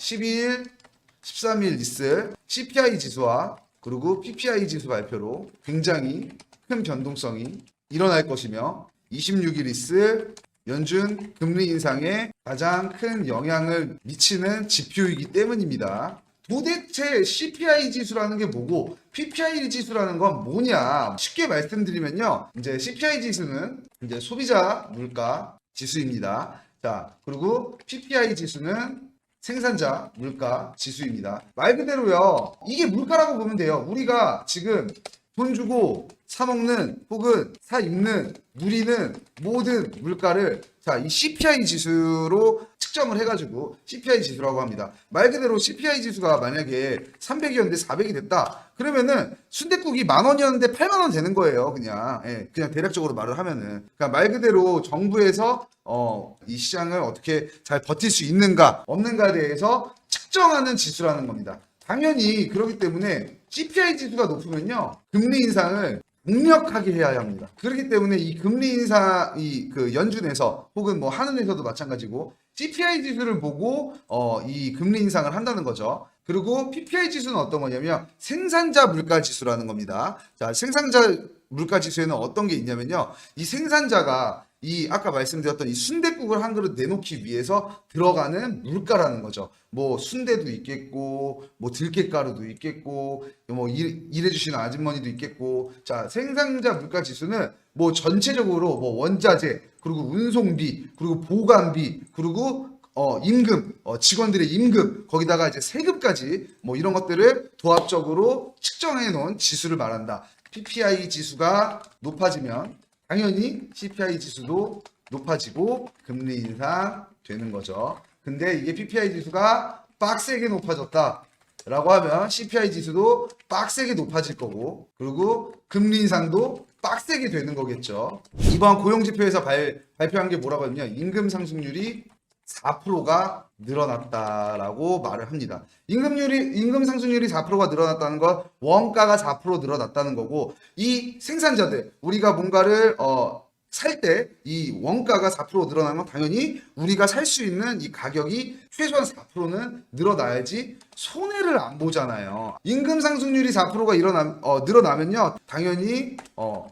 12일, 13일 있을 CPI 지수와 그리고 PPI 지수 발표로 굉장히 큰 변동성이 일어날 것이며 26일 있을 연준 금리 인상에 가장 큰 영향을 미치는 지표이기 때문입니다. 도대체 CPI 지수라는 게 뭐고 PPI 지수라는 건 뭐냐? 쉽게 말씀드리면요. 이제 CPI 지수는 이제 소비자 물가 지수입니다. 자, 그리고 PPI 지수는 생산자 물가 지수입니다. 말 그대로요. 이게 물가라고 보면 돼요. 우리가 지금 돈 주고 사 먹는 혹은 사 입는 누리는 모든 물가를 자, 이 CPI 지수로 측정을 해가지고 CPI 지수라고 합니다. 말 그대로 CPI 지수가 만약에 300이었는데 400이 됐다. 그러면은 순댓국이 10,000원이었는데 80,000원 되는 거예요. 그냥 그냥 대략적으로 말을 하면은 그러니까 말 그대로 정부에서 이 시장을 어떻게 잘 버틸 수 있는가 없는가에 대해서 측정하는 지수라는 겁니다. 당연히 그렇기 때문에 CPI 지수가 높으면요 금리 인상을 강력하게 해야 합니다. 그렇기 때문에 이 금리 인상, 그 연준에서 혹은 뭐 한은에서도 마찬가지고 CPI 지수를 보고 이 금리 인상을 한다는 거죠. 그리고 PPI 지수는 어떤 거냐면 생산자 물가 지수라는 겁니다. 자, 생산자 물가 지수에는 어떤 게 있냐면요. 이 생산자가 이 아까 말씀드렸던 이 순댓국을 한 그릇 내놓기 위해서 들어가는 물가라는 거죠. 뭐 순대도 있겠고, 뭐 들깨가루도 있겠고, 뭐 일해주시는 아주머니도 있겠고. 자, 생산자 물가 지수는 뭐 전체적으로 뭐 원자재, 그리고 운송비, 그리고 보관비, 그리고 임금, 직원들의 임금, 거기다가 이제 세금까지 뭐 이런 것들을 도합적으로 측정해 놓은 지수를 말한다. PPI 지수가 높아지면 당연히 CPI 지수도 높아지고 금리 인상 되는 거죠. 근데 이게 PPI 지수가 빡세게 높아졌다라고 하면 CPI 지수도 빡세게 높아질 거고 그리고 금리 인상도 빡세게 되는 거겠죠. 이번 고용지표에서 발표한 게 뭐라고 하냐면 임금 상승률이 4%가 늘어났다라고 말을 합니다. 임금 상승률이 4%가 늘어났다는 건 원가가 4% 늘어났다는 거고 이 생산자들 우리가 뭔가를 살 때 이 원가가 4% 늘어나면 당연히 우리가 살 수 있는 이 가격이 최소한 4%는 늘어나야지 손해를 안 보잖아요. 임금 상승률이 4%가 늘어나면요. 당연히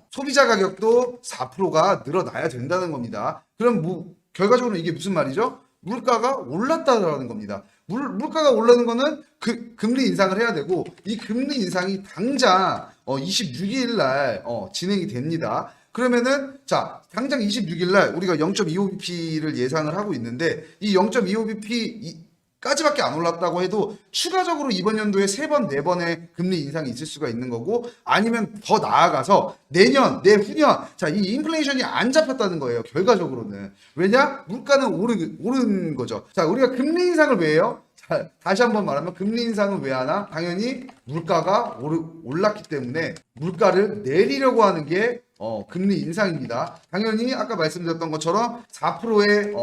소비자 가격도 4%가 늘어나야 된다는 겁니다. 그럼 결과적으로 이게 무슨 말이죠? 물가가 올랐다라는 겁니다. 물가가 올라는 거는 그 금리 인상을 해야 되고 이 금리 인상이 당장 26일 날 진행이 됩니다. 그러면은 자 당장 26일 날 우리가 0.25bp를 예상을 하고 있는데 이 0.25bp 까지밖에 안 올랐다고 해도 추가적으로 이번 연도에 3번, 4번의 금리 인상이 있을 수가 있는 거고 아니면 더 나아가서 내년, 내후년 자, 이 인플레이션이 안 잡혔다는 거예요. 결과적으로는. 왜냐? 물가는 오른 거죠. 자, 우리가 금리 인상을 왜 해요? 자, 다시 한번 말하면 금리 인상은 왜 하나? 당연히 물가가 올랐기 때문에 물가를 내리려고 하는 게 금리 인상입니다. 당연히 아까 말씀드렸던 것처럼 4%의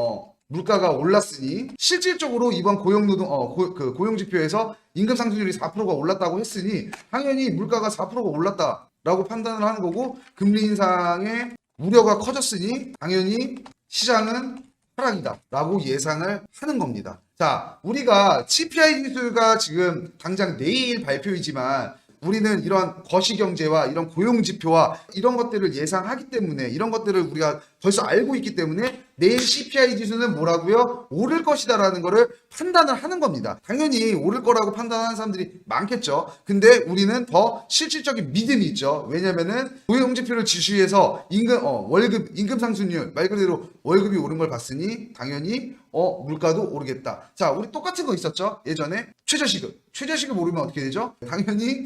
물가가 올랐으니 실질적으로 이번 고용지표에서 임금 상승률이 4%가 올랐다고 했으니 당연히 물가가 4%가 올랐다라고 판단을 하는 거고 금리 인상의 우려가 커졌으니 당연히 시장은 하락이다라고 예상을 하는 겁니다. 자, 우리가 CPI 지수가 지금 당장 내일 발표이지만 우리는 이런 거시경제와 이런 고용지표와 이런 것들을 예상하기 때문에 이런 것들을 우리가 벌써 알고 있기 때문에 내일 CPI 지수는 뭐라고요? 오를 것이다라는 거를 판단을 하는 겁니다. 당연히 오를 거라고 판단하는 사람들이 많겠죠. 근데 우리는 더 실질적인 믿음이 있죠. 왜냐면은 고용지표를 지수해서 임금 상승률 말 그대로 월급이 오른 걸 봤으니 당연히 물가도 오르겠다. 자, 우리 똑같은 거 있었죠? 예전에 최저시급 오르면 어떻게 되죠? 당연히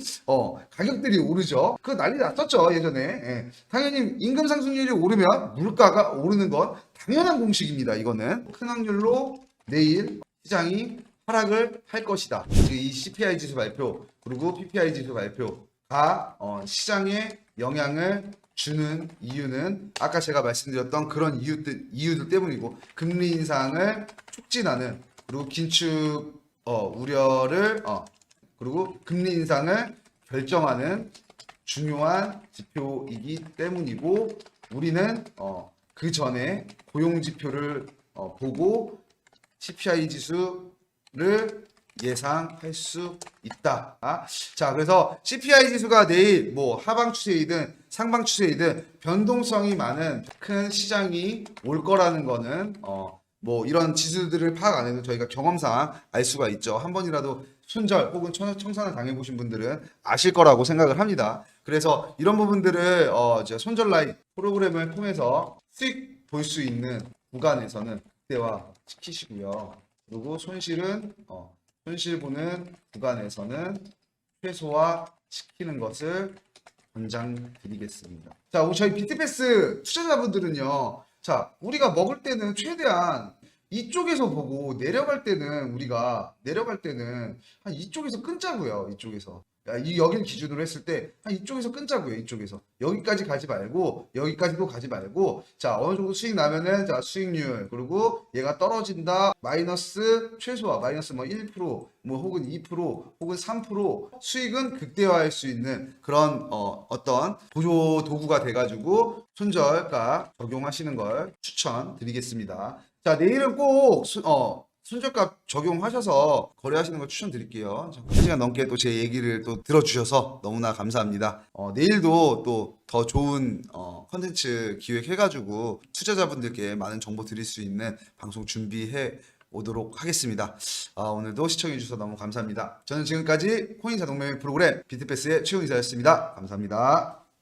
가격들이 오르죠. 그거 난리 났었죠 예전에. 예. 당연히 임금 상승률이 오르면 물가가 오르는 건 당연한 공식입니다. 이거는 큰 확률로 내일 시장이 하락을 할 것이다. 이 CPI 지수 발표 그리고 PPI 지수 발표가 시장에 영향을 주는 이유는 아까 제가 말씀드렸던 그런 이유들 때문이고 금리 인상을 촉진하는 그리고 긴축 우려를 그리고 금리 인상을 결정하는 중요한 지표이기 때문이고 우리는 그 전에 고용 지표를 보고 CPI 지수를 예상할 수 있다. 자, 그래서 CPI 지수가 내일 뭐 하방 추세이든 상방 추세이든 변동성이 많은 큰 시장이 올 거라는 거는 뭐 이런 지수들을 파악 안 해도 저희가 경험상 알 수가 있죠. 한 번이라도 손절 혹은 청산을 당해보신 분들은 아실 거라고 생각을 합니다. 그래서 이런 부분들을 이제 손절 라인 프로그램을 통해서 수익 볼 수 있는 구간에서는 극대화 시키시고요. 그리고 손실 보는 구간에서는 최소화 시키는 것을 권장드리겠습니다. 자, 우리 저희 비트패스 투자자분들은요. 자, 우리가 먹을 때는 최대한 이쪽에서 보고 내려갈 때는 한 이쪽에서 끊자고요. 이쪽에서. 여기를 기준으로 했을 때 한 이쪽에서 끊자고요. 이쪽에서. 여기까지 가지 말고 여기까지도 가지 말고 자, 어느 정도 수익 나면은 자, 수익률 그리고 얘가 떨어진다. 마이너스 최소화 마이너스 뭐 1% 뭐 혹은 2% 혹은 3% 수익은 극대화할 수 있는 그런 어떤 보조 도구가 돼 가지고 손절가 적용하시는 걸 추천드리겠습니다. 자, 내일은 꼭 손절가 적용하셔서 거래하시는 걸 추천드릴게요. 1시간 넘게 또 제 얘기를 또 들어주셔서 너무나 감사합니다. 내일도 또 더 좋은 컨텐츠 기획해가지고 투자자분들께 많은 정보 드릴 수 있는 방송 준비해 오도록 하겠습니다. 오늘도 시청해주셔서 너무 감사합니다. 저는 지금까지 코인 자동매매 프로그램 비트패스의 최용이사였습니다. 감사합니다.